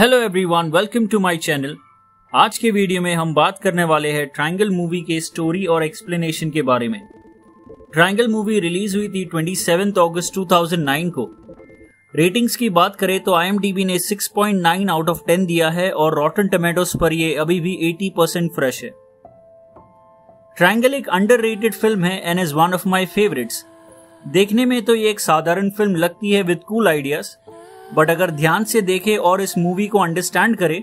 Hello everyone, welcome to my channel. आज के video में हम बात करने वाले हैं ट्रायंगल मूवी के स्टोरी और एक्सप्लेनेशन के बारे में। ट्रायंगल मूवी रिलीज हुई थी 27 अगस्त 2009 को। रेटिंग्स की बात करें तो IMDb ने 6.9 आउट ऑफ 10 दिया है और रॉटन टोमेटोज पर ये अभी भी 80% फ्रेश है। ट्रायंगल एक अंडररेटेड फिल्म है and is one of my favourites. देखने में तो ये एक साधारण फिल्म लगती है विद कूल आइडियाज, बट अगर ध्यान से देखें और इस मूवी को अंडरस्टैंड करें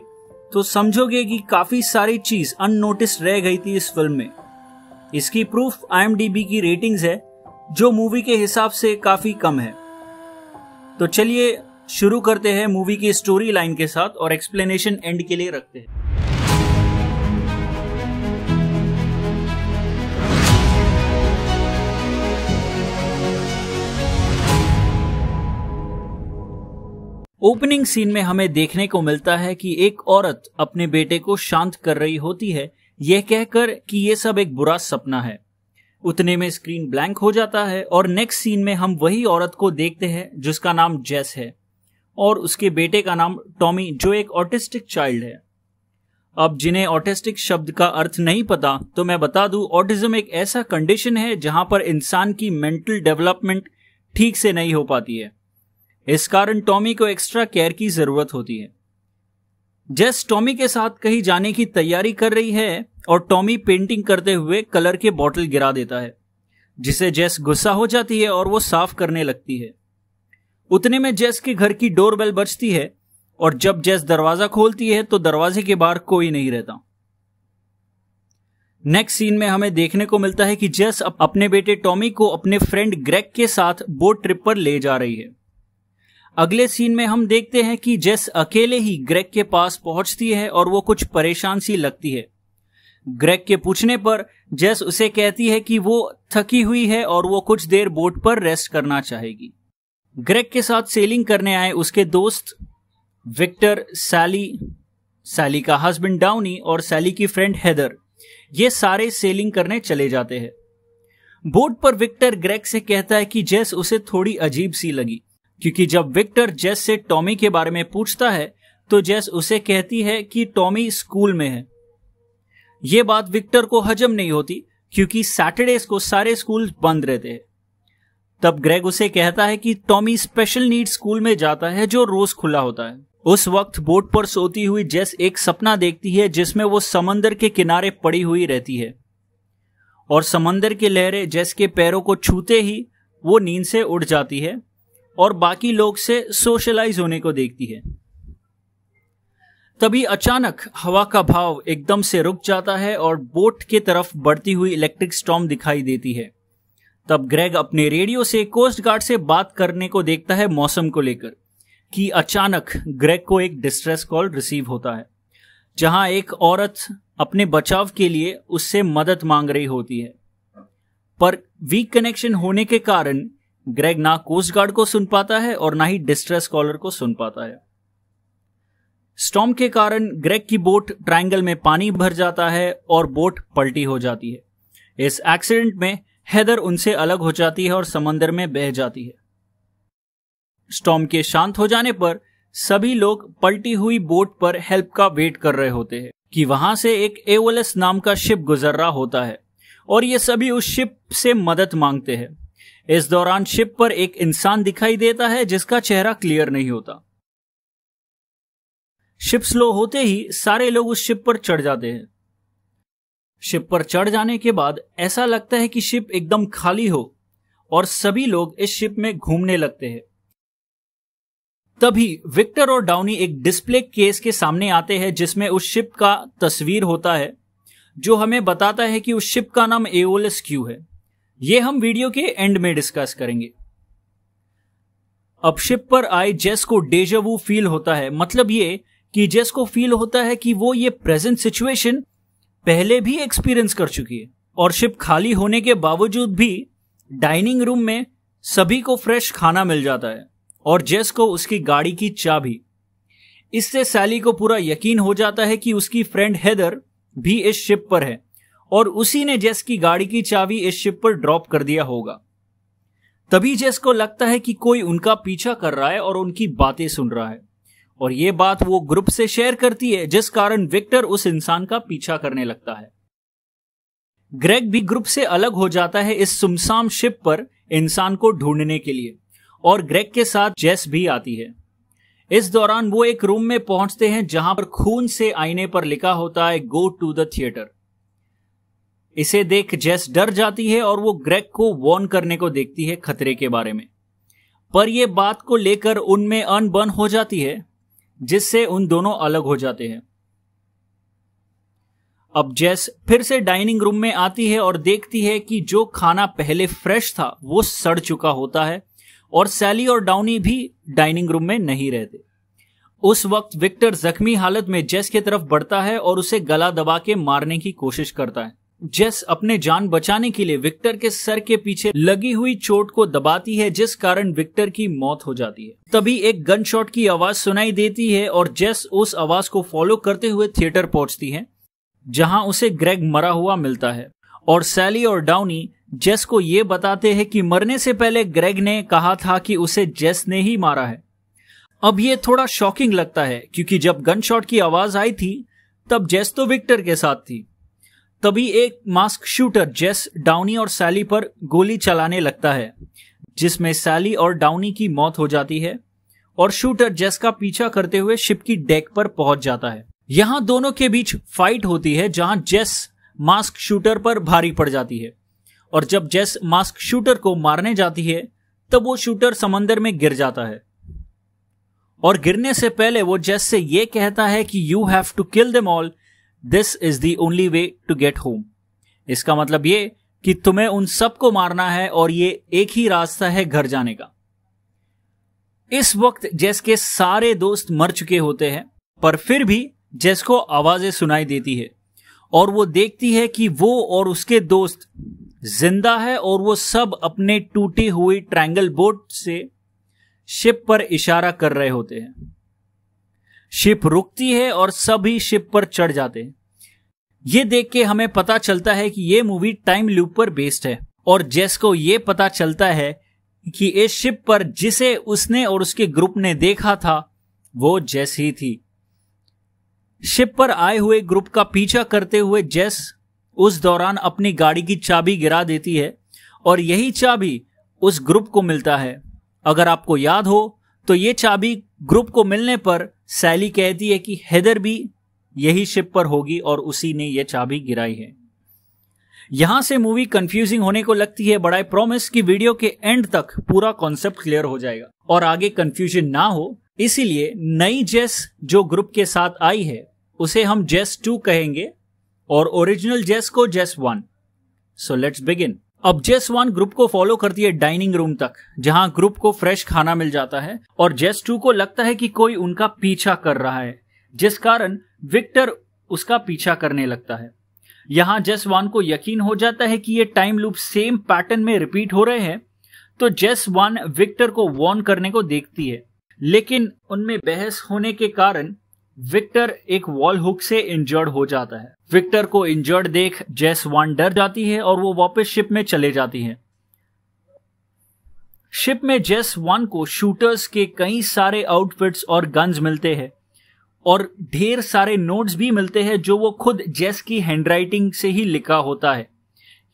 तो समझोगे कि काफी सारी चीज अननोटिस रह गई थी इस फिल्म में। इसकी प्रूफ IMDb की रेटिंग्स है जो मूवी के हिसाब से काफी कम है। तो चलिए शुरू करते हैं मूवी की स्टोरी लाइन के साथ और एक्सप्लेनेशन एंड के लिए रखते हैं। ओपनिंग सीन में हमें देखने को मिलता है कि एक औरत अपने बेटे को शांत कर रही होती है, यह कहकर कि यह सब एक बुरा सपना है। उतने में स्क्रीन ब्लैंक हो जाता है और नेक्स्ट सीन में हम वही औरत को देखते हैं जिसका नाम जेस है और उसके बेटे का नाम टॉमी, जो एक ऑटिस्टिक चाइल्ड है। अब जिन्हें ऑटिस्टिक शब्द का अर्थ नहीं पता तो मैं बता दूं, ऑटिज्म एक ऐसा कंडीशन है जहां पर इंसान की मेंटल डेवलपमेंट ठीक से नहीं हो पाती है। इस कारण टॉमी को एक्स्ट्रा केयर की जरूरत होती है। जेस टॉमी के साथ कहीं जाने की तैयारी कर रही है और टॉमी पेंटिंग करते हुए कलर के बॉटल गिरा देता है, जिसे जेस गुस्सा हो जाती है और वो साफ करने लगती है। उतने में जेस के घर की डोरबेल बजती है और जब जेस दरवाजा खोलती है तो दरवाजे के बाहर कोई नहीं रहता। नेक्स्ट सीन में हमें देखने को मिलता है कि जेस अपने बेटे टॉमी को अपने फ्रेंड ग्रेग के साथ बोट ट्रिप पर ले जा रही है। अगले सीन में हम देखते हैं कि जेस अकेले ही ग्रेग के पास पहुंचती है और वो कुछ परेशान सी लगती है। ग्रेग के पूछने पर जेस उसे कहती है कि वो थकी हुई है और वो कुछ देर बोट पर रेस्ट करना चाहेगी। ग्रेग के साथ सेलिंग करने आए उसके दोस्त विक्टर, सैली का हस्बैंड डाउनी और सैली की फ्रेंड हेदर, ये सारे सेलिंग करने चले जाते हैं। बोट पर विक्टर ग्रेग से कहता है कि जेस उसे थोड़ी अजीब सी लगी, क्योंकि जब विक्टर जेस से टॉमी के बारे में पूछता है तो जेस उसे कहती है कि टॉमी स्कूल में है। यह बात विक्टर को हजम नहीं होती क्योंकि सैटरडेज को सारे स्कूल बंद रहते हैं। तब ग्रेग उसे कहता है कि टॉमी स्पेशल नीड स्कूल में जाता है जो रोज खुला होता है। उस वक्त बोट पर सोती हुई जेस एक सपना देखती है जिसमें वो समंदर के किनारे पड़ी हुई रहती है और समंदर की लहरें जेस के पैरों को छूते ही वो नींद से उठ जाती है और बाकी लोग से सोशलाइज होने को देखती है। तभी अचानक हवा का भाव एकदम से रुक जाता है और बोट के तरफ बढ़ती हुई इलेक्ट्रिक स्टॉर्म दिखाई देती है। तब ग्रेग अपने रेडियो से कोस्ट गार्ड से बात करने को देखता है मौसम को लेकर कि अचानक ग्रेग को एक डिस्ट्रेस कॉल रिसीव होता है, जहां एक औरत अपने बचाव के लिए उससे मदद मांग रही होती है। पर वीक कनेक्शन होने के कारण ग्रेग ना कोस्ट गार्ड को सुन पाता है और ना ही डिस्ट्रेस कॉलर को सुन पाता है। स्टॉर्म के कारण ग्रेग की बोट ट्रायंगल में पानी भर जाता है और बोट पलटी हो जाती है। इस एक्सीडेंट में हेदर उनसे अलग हो जाती है और समंदर में बह जाती है। स्टॉर्म के शांत हो जाने पर सभी लोग पलटी हुई बोट पर हेल्प का वेट कर रहे होते हैं कि वहां से एक एओलस नाम का शिप गुजर रहा होता है और ये सभी उस शिप से मदद मांगते हैं। इस दौरान शिप पर एक इंसान दिखाई देता है जिसका चेहरा क्लियर नहीं होता। शिप स्लो होते ही सारे लोग उस शिप पर चढ़ जाते हैं। शिप पर चढ़ जाने के बाद ऐसा लगता है कि शिप एकदम खाली हो और सभी लोग इस शिप में घूमने लगते हैं। तभी विक्टर और डाउनी एक डिस्प्ले केस के सामने आते हैं जिसमें उस शिप का तस्वीर होता है, जो हमें बताता है कि उस शिप का नाम एओलस क्यू है। ये हम वीडियो के एंड में डिस्कस करेंगे। अब शिप पर आए जेस को डेजा वू फील होता है, मतलब ये कि जेस को फील होता है कि वो ये प्रेजेंट सिचुएशन पहले भी एक्सपीरियंस कर चुकी है और शिप खाली होने के बावजूद भी डाइनिंग रूम में सभी को फ्रेश खाना मिल जाता है और जेस को उसकी गाड़ी की चाबी। इससे सैली को पूरा यकीन हो जाता है कि उसकी फ्रेंड हेदर भी इस शिप पर है और उसी ने जेस की गाड़ी की चाबी इस शिप पर ड्रॉप कर दिया होगा। तभी जेस को लगता है कि कोई उनका पीछा कर रहा है और उनकी बातें सुन रहा है और ये बात वो ग्रुप से शेयर करती है, जिस कारण विक्टर उस इंसान का पीछा करने लगता है। ग्रेग भी ग्रुप से अलग हो जाता है इस सुमसाम शिप पर इंसान को ढूंढने के लिए, और ग्रेग के साथ जेस भी आती है। इस दौरान वो एक रूम में पहुंचते हैं जहां पर खून से आईने पर लिखा होता है गो टू द थिएटर। इसे देख जेस डर जाती है और वो ग्रेग को वार्न करने को देखती है खतरे के बारे में, पर यह बात को लेकर उनमें अनबन हो जाती है, जिससे उन दोनों अलग हो जाते हैं। अब जेस फिर से डाइनिंग रूम में आती है और देखती है कि जो खाना पहले फ्रेश था वो सड़ चुका होता है, और सैली और डाउनी भी डाइनिंग रूम में नहीं रहते। उस वक्त विक्टर जख्मी हालत में जेस की तरफ बढ़ता है और उसे गला दबा के मारने की कोशिश करता है। जेस अपने जान बचाने के लिए विक्टर के सर के पीछे लगी हुई चोट को दबाती है, जिस कारण विक्टर की मौत हो जाती है। तभी एक गन शॉट की आवाज सुनाई देती है और जेस उस आवाज को फॉलो करते हुए थिएटर पहुंचती है, जहां उसे ग्रेग मरा हुआ मिलता है। और सैली और डाउनी जेस को यह बताते हैं कि मरने से पहले ग्रेग ने कहा था कि उसे जेस ने ही मारा है। अब यह थोड़ा शॉकिंग लगता है, क्योंकि जब गन शॉट की आवाज आई थी तब जेस तो विक्टर के साथ थी। तभी एक मास्क शूटर जेस, डाउनी और सैली पर गोली चलाने लगता है, जिसमें सैली और डाउनी की मौत हो जाती है, और शूटर जेस का पीछा करते हुए शिप की डेक पर पहुंच जाता है। यहां दोनों के बीच फाइट होती है, जहां जेस मास्क शूटर पर भारी पड़ जाती है, और जब जेस मास्क शूटर को मारने जाती है तब वो शूटर समंदर में गिर जाता है, और गिरने से पहले वो जेस से ये कहता है कि you have to kill them all, this is the only way to get home. इसका मतलब ये कि तुम्हें उन सबको मारना है और ये एक ही रास्ता है घर जाने का। इस वक्त जेस के सारे दोस्त मर चुके होते हैं, पर फिर भी जेस को आवाजें सुनाई देती है और वो देखती है कि वो और उसके दोस्त जिंदा है, और वो सब अपने टूटी हुई ट्रायंगल बोट से शिप पर इशारा कर रहे होते हैं। शिप रुकती है और सभी शिप पर चढ़ जाते हैं। ये देख के हमें पता चलता है कि ये मूवी टाइम लूप पर बेस्ड है, और जेस को ये पता चलता है कि इस शिप पर जिसे उसने और उसके ग्रुप ने देखा था वो जेस ही थी। शिप पर आए हुए ग्रुप का पीछा करते हुए जेस उस दौरान अपनी गाड़ी की चाबी गिरा देती है, और यही चाबी उस ग्रुप को मिलता है। अगर आपको याद हो तो ये चाबी ग्रुप को मिलने पर सैली कहती है कि हेदर भी यही शिप पर होगी और उसी ने यह चाबी गिराई है। यहां से मूवी कंफ्यूजिंग होने को लगती है, बट आई प्रॉमिस कि वीडियो के एंड तक पूरा कॉन्सेप्ट क्लियर हो जाएगा और आगे कंफ्यूजन ना हो। इसीलिए नई जेस जो ग्रुप के साथ आई है उसे हम जेस 2 कहेंगे और ओरिजिनल जेस को जेस 1। So let's begin. अब जेस 1 ग्रुप को फॉलो करती है डाइनिंग रूम तक, जहां ग्रुप को फ्रेश खाना मिल जाता है, और जेस 2 को लगता है कि कोई उनका पीछा कर रहा है, जिस कारण विक्टर उसका पीछा करने लगता है। यहां जेस 1 को यकीन हो जाता है कि ये टाइम लूप सेम पैटर्न में रिपीट हो रहे हैं, तो जेस 1 विक्टर को वार्न करने को देखती है, लेकिन उनमें बहस होने के कारण विक्टर एक वॉल हुक से इंजर्ड हो जाता है। विक्टर को इंजर्ड देख जेस 1 डर जाती है और वो वापस शिप में चले जाती है। शिप में जेस 1 को शूटर्स के कई सारे आउटफिट्स और गन्स मिलते हैं, और ढेर सारे नोट्स भी मिलते हैं जो वो खुद जेस की हैंडराइटिंग से ही लिखा होता है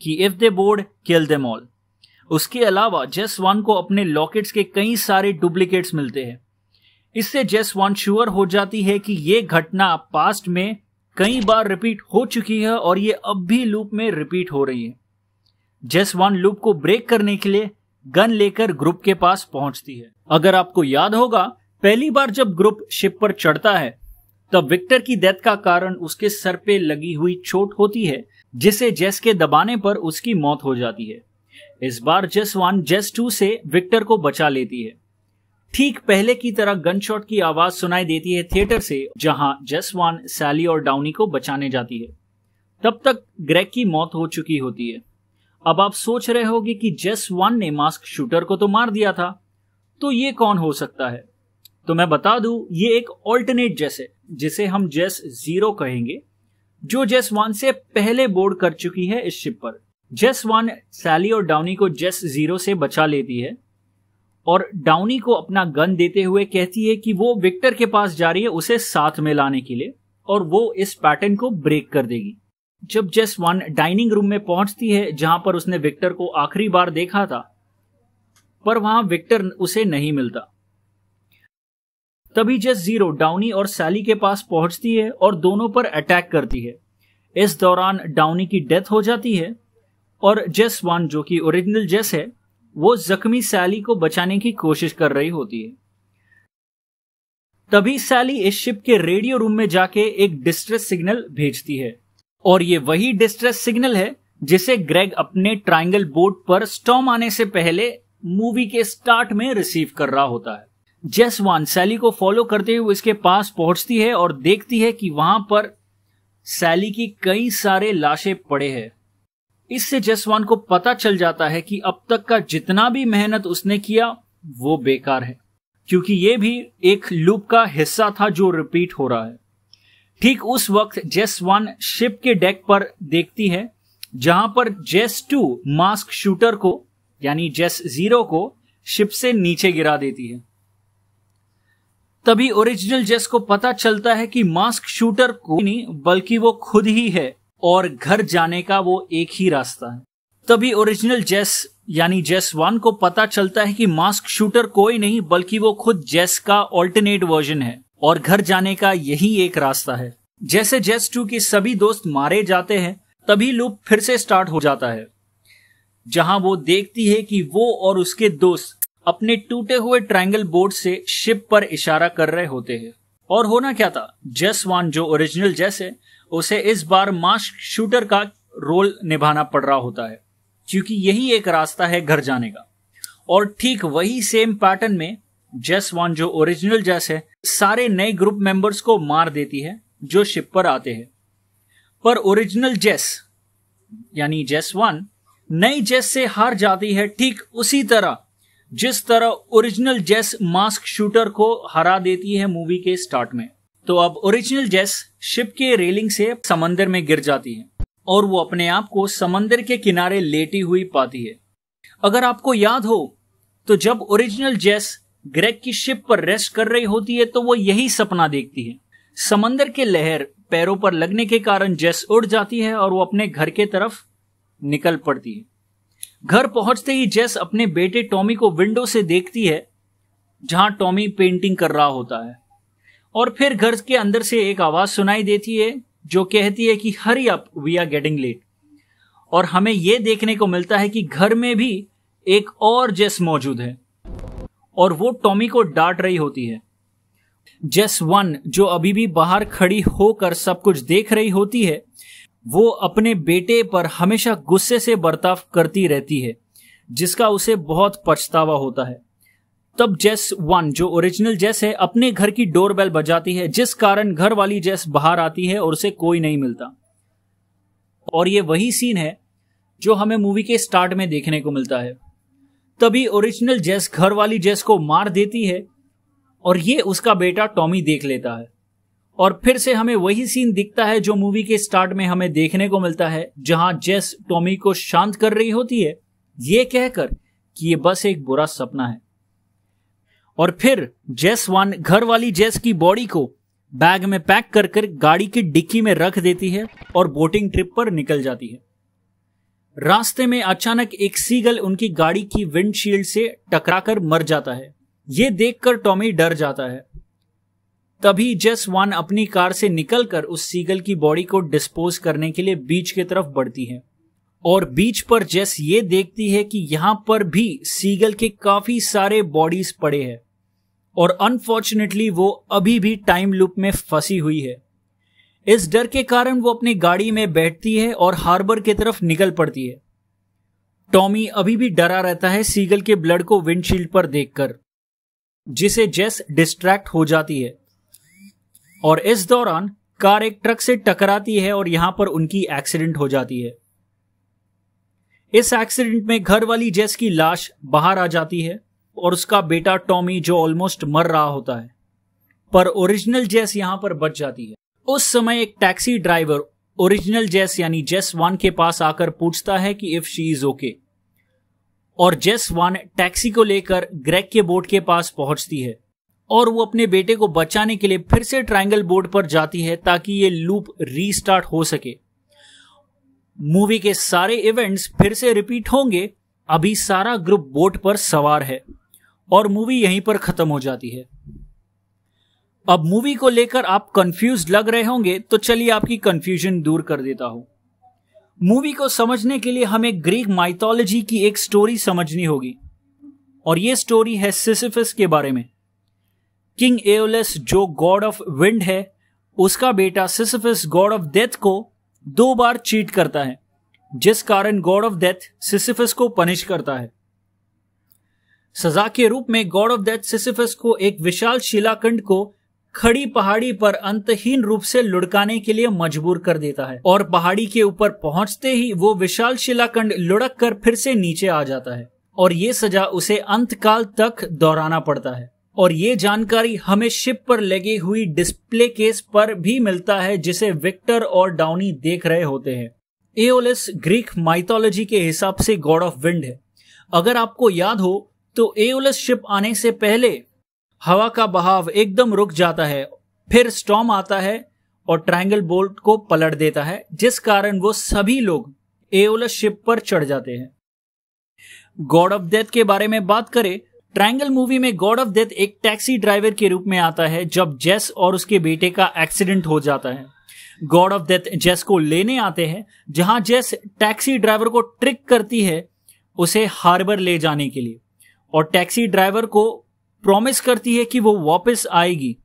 कि if they board kill them all. उसके अलावा जेस 1 को अपने लॉकेट्स के कई सारे डुप्लीकेट्स मिलते हैं। इससे जेस 1 श्योर हो जाती है कि ये घटना पास्ट में कई बार रिपीट हो चुकी है और ये अब भी लूप में रिपीट हो रही है। जेस 1 लूप को ब्रेक करने के लिए गन लेकर ग्रुप के पास पहुंचती है। अगर आपको याद होगा, पहली बार जब ग्रुप शिप पर चढ़ता है तब विक्टर की डेथ का कारण उसके सर पे लगी हुई चोट होती है, जिसे जेस के दबाने पर उसकी मौत हो जाती है। इस बार जेस 1 जेस 2 से विक्टर को बचा लेती है। ठीक पहले की तरह गनशॉट की आवाज सुनाई देती है थिएटर से, जहां जेस 1 सैली और डाउनी को बचाने जाती है। तब तक ग्रेग की मौत हो चुकी होती है। अब आप सोच रहे होंगे कि जेस 1 ने मास्क शूटर को तो मार दिया था, तो ये कौन हो सकता है? तो मैं बता दूं, ये एक ऑल्टरनेट जेस है, जिसे हम जेस 0 कहेंगे, जो जेस 1 से पहले बोर्ड कर चुकी है इस शिप पर। जेस 1 सैली और डाउनी को जेस 0 से बचा लेती है और डाउनी को अपना गन देते हुए कहती है कि वो विक्टर के पास जा रही है उसे साथ में लाने के लिए और वो इस पैटर्न को ब्रेक कर देगी। जब जेस 1 डाइनिंग रूम में पहुंचती है जहां पर उसने विक्टर को आखिरी बार देखा था, पर वहां विक्टर उसे नहीं मिलता। तभी जेस 0 डाउनी और सैली के पास पहुंचती है और दोनों पर अटैक करती है। इस दौरान डाउनी की डेथ हो जाती है और जेस 1 जो कि ओरिजिनल जेस है वो जख्मी सैली को बचाने की कोशिश कर रही होती है। तभी सैली इस शिप के रेडियो रूम में जाके एक डिस्ट्रेस सिग्नल भेजती है और ये वही डिस्ट्रेस सिग्नल है जिसे ग्रेग अपने ट्रायंगल बोट पर स्टॉर्म आने से पहले मूवी के स्टार्ट में रिसीव कर रहा होता है। जेस 1 सैली को फॉलो करते हुए इसके पास पहुंचती है और देखती है कि वहां पर सैली की कई सारे लाशें पड़े हैं। इससे जेस 1 को पता चल जाता है कि अब तक का जितना भी मेहनत उसने किया वो बेकार है, क्योंकि ये भी एक लूप का हिस्सा था जो रिपीट हो रहा है। ठीक उस वक्त जेस 1 शिप के डेक पर देखती है जहां पर जेस 2 मास्क शूटर को यानी जेस 0 को शिप से नीचे गिरा देती है। तभी ओरिजिनल जेस को पता चलता है कि मास्क शूटर को नहीं बल्कि वो खुद ही है और घर जाने का वो एक ही रास्ता है। तभी ओरिजिनल जेस यानी जेस 1 को पता चलता है कि मास्क शूटर कोई नहीं बल्कि वो खुद जेस का ऑल्टरनेट वर्जन है और घर जाने का यही एक रास्ता है। जैसे जेस 2 के सभी दोस्त मारे जाते हैं तभी लूप फिर से स्टार्ट हो जाता है, जहां वो देखती है कि वो और उसके दोस्त अपने टूटे हुए ट्रायंगल बोर्ड से शिप पर इशारा कर रहे होते हैं। और होना क्या था, जेस 1 जो ओरिजिनल जेस है उसे इस बार मास्क शूटर का रोल निभाना पड़ रहा होता है, क्योंकि यही एक रास्ता है घर जाने का। और ठीक वही सेम पैटर्न में जेस 1 जो ओरिजिनल जेस है सारे नए ग्रुप मेंबर्स को मार देती है जो शिप पर आते हैं। पर ओरिजिनल जेस यानी जेस 1 नई जेस से हार जाती है, ठीक उसी तरह जिस तरह ओरिजिनल जेस मास्क शूटर को हरा देती है मूवी के स्टार्ट में। तो अब ओरिजिनल जेस शिप के रेलिंग से समंदर में गिर जाती है और वो अपने आप को समंदर के किनारे लेटी हुई पाती है। अगर आपको याद हो तो जब ओरिजिनल जेस ग्रेग की शिप पर रेस्ट कर रही होती है तो वो यही सपना देखती है। समंदर के लहर पैरों पर लगने के कारण जेस उड़ जाती है और वो अपने घर के तरफ निकल पड़ती है। घर पहुंचते ही जेस अपने बेटे टॉमी को विंडो से देखती है जहां टॉमी पेंटिंग कर रहा होता है और फिर घर के अंदर से एक आवाज सुनाई देती है जो कहती है कि hurry up we are getting late. और हमें यह देखने को मिलता है कि घर में भी एक और जेस मौजूद है और वो टॉमी को डांट रही होती है। जेस 1 जो अभी भी बाहर खड़ी होकर सब कुछ देख रही होती है वो अपने बेटे पर हमेशा गुस्से से बर्ताव करती रहती है, जिसका उसे बहुत पछतावा होता है। तब जेस 1 जो ओरिजिनल जेस है अपने घर की डोरबेल बजाती है, जिस कारण घर वाली जेस बाहर आती है और उसे कोई नहीं मिलता। और ये वही सीन है जो हमें मूवी के स्टार्ट में देखने को मिलता है। तभी ओरिजिनल जेस घर वाली जेस को मार देती है और ये उसका बेटा टॉमी देख लेता है और फिर से हमें वही सीन दिखता है जो मूवी के स्टार्ट में हमें देखने को मिलता है, जहां जेस टॉमी को शांत कर रही होती है ये कहकर कि ये बस एक बुरा सपना है। और फिर जेस 1 घर वाली जेस की बॉडी को बैग में पैक कर कर गाड़ी की डिक्की में रख देती है और बोटिंग ट्रिप पर निकल जाती है। रास्ते में अचानक एक सीगल उनकी गाड़ी की विंडशील्ड से टकराकर मर जाता है। ये देखकर टॉमी डर जाता है। तभी जेस 1 अपनी कार से निकलकर उस सीगल की बॉडी को डिस्पोज करने के लिए बीच की तरफ बढ़ती है और बीच पर जेस ये देखती है कि यहां पर भी सीगल के काफी सारे बॉडीज पड़े हैं और अनफॉर्चुनेटली वो अभी भी टाइम लूप में फंसी हुई है। इस डर के कारण वो अपनी गाड़ी में बैठती है और हार्बर की तरफ निकल पड़ती है। टॉमी अभी भी डरा रहता है सीगल के ब्लड को विंडशील्ड पर देखकर, जिसे जेस डिस्ट्रैक्ट हो जाती है और इस दौरान कार एक ट्रक से टकराती है और यहां पर उनकी एक्सीडेंट हो जाती है। इस एक्सीडेंट में घर वाली जेस की लाश बाहर आ जाती है और उसका बेटा टॉमी जो ऑलमोस्ट मर रहा होता है, पर ओरिजिनल जेस यहां पर बच जाती है। उस समय एक टैक्सी ड्राइवर ओरिजिनल जेस यानी जेस 1 के पास आकर पूछता है कि इफ शी इज ओके और जेस 1 टैक्सी को लेकर ग्रेग के बोट के पास पहुंचती है और वो अपने बेटे को बचाने के लिए फिर से ट्रायंगल बोट पर जाती है ताकि ये लूप रीस्टार्ट हो सके। मूवी के सारे इवेंट्स फिर से रिपीट होंगे। अभी सारा ग्रुप बोट पर सवार है और मूवी यहीं पर खत्म हो जाती है। अब मूवी को लेकर आप कंफ्यूज्ड लग रहे होंगे, तो चलिए आपकी कंफ्यूजन दूर कर देता हूं। मूवी को समझने के लिए हमें ग्रीक माइथोलॉजी की एक स्टोरी समझनी होगी और यह स्टोरी है सिसिफस के बारे में। किंग एओलस जो गॉड ऑफ विंड है, उसका बेटा सिसिफस गॉड ऑफ डेथ को 2 बार चीट करता है, जिस कारण गॉड ऑफ डेथ सिसिफस को पनिश करता है। सजा के रूप में गॉड ऑफ डेथ सिसिफस को एक विशाल शिलाखंड को खड़ी पहाड़ी पर अंतहीन रूप से लुढ़काने के लिए मजबूर कर देता है और पहाड़ी के ऊपर पहुंचते ही वो विशाल शिलाखंड लुढ़क कर फिर से नीचे आ जाता है और ये सजा उसे अंतकाल तक दोहराना पड़ता है। और ये जानकारी हमें शिप पर लगी हुई डिस्प्ले केस पर भी मिलता है, जिसे विक्टर और डाउनी देख रहे होते हैं। एओलस ग्रीक माइथोलॉजी के हिसाब से गॉड ऑफ विंड है। अगर आपको याद हो तो एओलस शिप आने से पहले हवा का बहाव एकदम रुक जाता है, फिर स्टॉर्म आता है और ट्रायंगल बोट को पलट देता है, जिस कारण वो सभी लोग एओलस शिप पर चढ़ जाते हैं। गॉड ऑफ डेथ के बारे में बात करें, ट्रायंगल मूवी में गॉड ऑफ डेथ एक टैक्सी ड्राइवर के रूप में आता है जब जेस और उसके बेटे का एक्सीडेंट हो जाता है। गॉड ऑफ डेथ जेस को लेने आते हैं, जहां जेस टैक्सी ड्राइवर को ट्रिक करती है उसे हार्बर ले जाने के लिए और टैक्सी ड्राइवर को प्रॉमिस करती है कि वो वापस आएगी,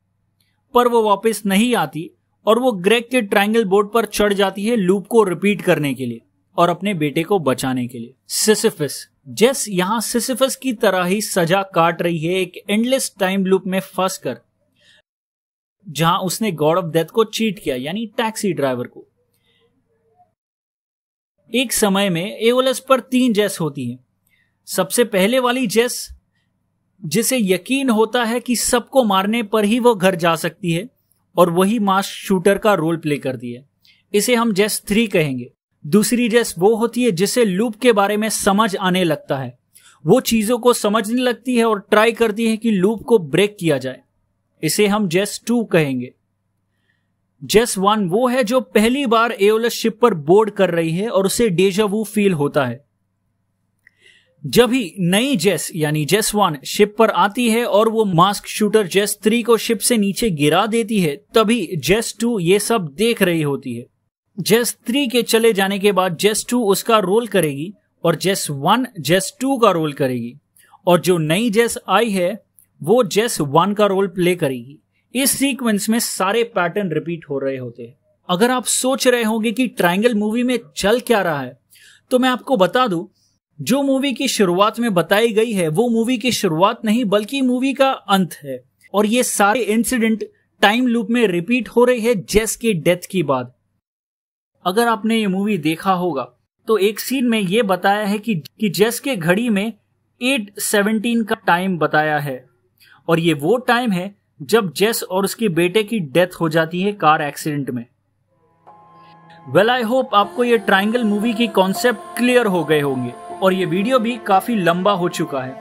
पर वो वापस नहीं आती और वो ग्रेग के ट्रायंगल बोट पर चढ़ जाती है लूप को रिपीट करने के लिए और अपने बेटे को बचाने के लिए। सिसिफस जेस यहां सिसिफस की तरह ही सजा काट रही है, एक एंडलेस टाइम लूप में फंसकर, जहां उसने गॉड ऑफ डेथ को चीट किया, यानी टैक्सी ड्राइवर को। एक समय में एओलस पर 3 जेस होती हैं। सबसे पहले वाली जेस, जिसे यकीन होता है कि सबको मारने पर ही वो घर जा सकती है और वही मास शूटर का रोल प्ले करती है, इसे हम जेस 3 कहेंगे। दूसरी जेस वो होती है जिसे लूप के बारे में समझ आने लगता है, वो चीजों को समझने लगती है और ट्राई करती है कि लूप को ब्रेक किया जाए, इसे हम जेस 2 कहेंगे। जेस 1 वो है जो पहली बार एओलस शिप पर बोर्ड कर रही है और उसे डेजा वू फील होता है। जब ही नई जेस यानी जेस 1 शिप पर आती है और वो मास्क शूटर जेस 3 को शिप से नीचे गिरा देती है, तभी जेस 2 ये सब देख रही होती है। जेस 3 के चले जाने के बाद जेस 2 उसका रोल करेगी और जेस 1 जेस 2 का रोल करेगी और जो नई जेस आई है वो जेस 1 का रोल प्ले करेगी। इस सीक्वेंस में सारे पैटर्न रिपीट हो रहे होते हैं। अगर आप सोच रहे होंगे कि ट्रायंगल मूवी में चल क्या रहा है, तो मैं आपको बता दूं, जो मूवी की शुरुआत में बताई गई है वो मूवी की शुरुआत नहीं बल्कि मूवी का अंत है और ये सारे इंसिडेंट टाइम लूप में रिपीट हो रहे हैं जेस के डेथ की बाद। अगर आपने ये मूवी देखा होगा तो एक सीन में ये बताया है कि जेस के घड़ी में 8:17 का टाइम बताया है और ये वो टाइम है जब जेस और उसके बेटे की डेथ हो जाती है कार एक्सीडेंट में। वेल, आई होप आपको ये ट्रायंगल मूवी की कॉन्सेप्ट क्लियर हो गए होंगे और ये वीडियो भी काफी लंबा हो चुका है,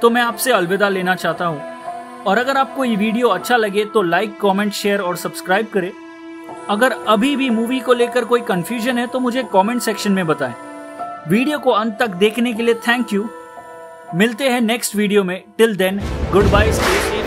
तो मैं आपसे अलविदा लेना चाहता हूं। और अगर आपको ये वीडियो अच्छा लगे तो लाइक, कमेंट, शेयर और सब्सक्राइब करें। अगर अभी भी मूवी को लेकर कोई कंफ्यूजन है तो मुझे कमेंट सेक्शन में बताएं। वीडियो को अंत तक देखने के लिए थैंक यू। मिलते हैं नेक्स्ट वीडियो में। Till then, good bye, stay safe.